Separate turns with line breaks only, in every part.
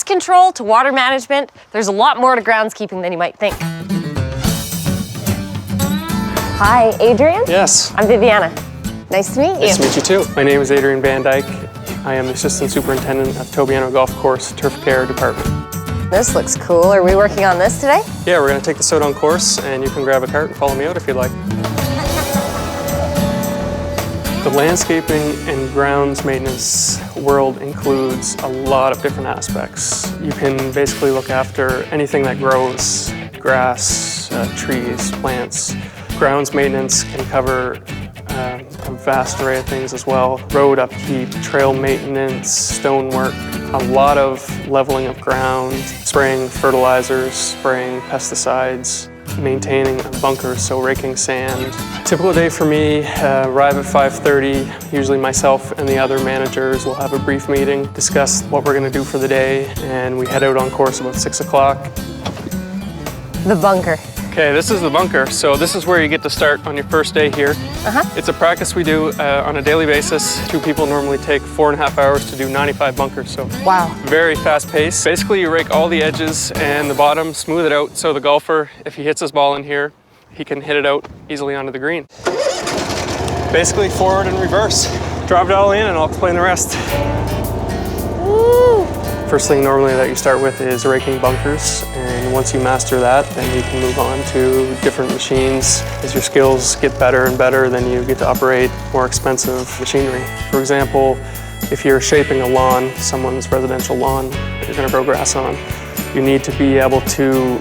control to water management, there's a lot more to groundskeeping than you might think. Hi, Adrian?
Yes.
I'm Viviana. Nice to meet you.
Nice to meet you too. My name is Adrian Van Dyke. I am the Assistant Superintendent of Tobiano Golf Course Turf Care Department.
This looks cool. Are we working on this today?
Yeah, we're going to take this out on course, and you can grab a cart and follow me out if you'd like. The landscaping and grounds maintenance world includes a lot of different aspects. You can basically look after anything that grows, grass, trees, plants. Grounds maintenance can cover a vast array of things as well. Road upkeep, trail maintenance, stonework, a lot of leveling of ground, spraying fertilizers, spraying pesticides, maintaining bunkers, so raking sand. Typical day for me, arrive at 5:30. Usually myself and the other managers will have a brief meeting, discuss what we're going to do for the day, and we head out on course about 6 o'clock.
The bunker.
Okay, this is the bunker. So this is where you get to start on your first day here. It's a practice we do on a daily basis. Two people normally take 4.5 hours to do 95 bunkers. So
wow.
Very fast pace. Basically, you rake all the edges and the bottom, smooth it out. So the golfer, if he hits his ball in here, he can hit it out easily onto the green. Basically forward and reverse. Drop it all in and I'll explain the rest.
Woo.
First thing normally that you start with is raking bunkers, and once you master that, then you can move on to different machines. As your skills get better and better, then you get to operate more expensive machinery. For example, if you're shaping a lawn, someone's residential lawn that you're going to grow grass on, you need to be able to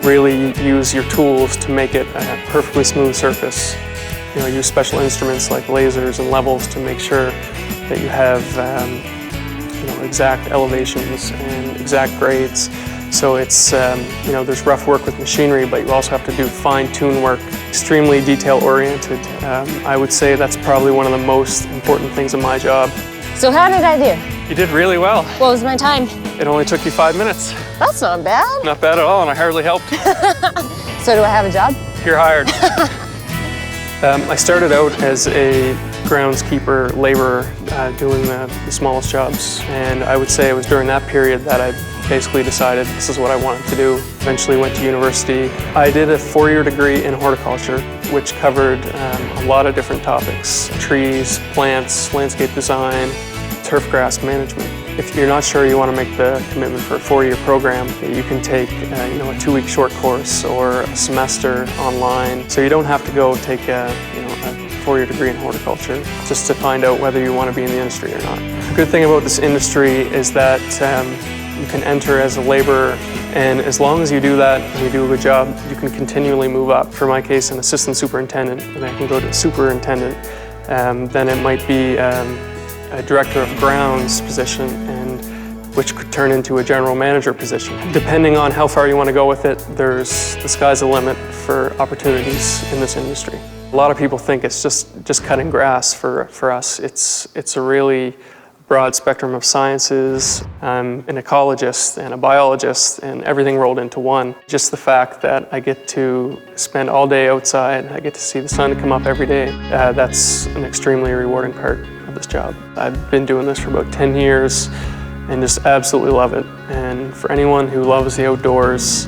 really use your tools to make it a perfectly smooth surface. You know, use special instruments like lasers and levels to make sure that you have exact elevations and exact grades. So it's, there's rough work with machinery, but you also have to do fine-tune work, extremely detail-oriented. I would say that's probably one of the most important things in my job.
So how did I do?
You did really well.
What was my time?
It only took you 5 minutes.
That's not bad.
Not bad at all, and I hardly helped.
So do I have a job?
You're hired. I started out as a groundskeeper laborer doing the smallest jobs, and I would say it was during that period that I basically decided this is what I wanted to do. Eventually went to university. I did a 4-year degree in horticulture, which covered a lot of different topics: trees, plants, landscape design, turf grass management. If you're not sure you want to make the commitment for a 4-year program, you can take a 2-week short course or a semester online. So you don't have to go take a 4-year degree in horticulture just to find out whether you want to be in the industry or not. The good thing about this industry is that you can enter as a laborer, and as long as you do that and you do a good job, you can continually move up. For my case, an assistant superintendent, and I can go to superintendent. Then it might be a director of grounds position, and which could turn into a general manager position. Depending on how far you want to go with it, the sky's the limit for opportunities in this industry. A lot of people think it's just cutting grass for us. It's a really broad spectrum of sciences. I'm an ecologist and a biologist and everything rolled into one. Just the fact that I get to spend all day outside, I get to see the sun come up every day, that's an extremely rewarding part of this job. I've been doing this for about 10 years and just absolutely love it. And for anyone who loves the outdoors,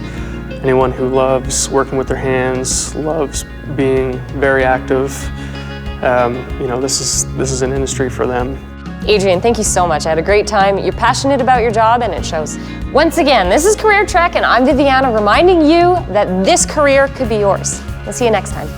anyone who loves working with their hands, loves being very active, this is an industry for them.
Adrian, thank you so much. I had a great time. You're passionate about your job and it shows. Once again, this is Career Trek and I'm Viviana reminding you that this career could be yours. We'll see you next time.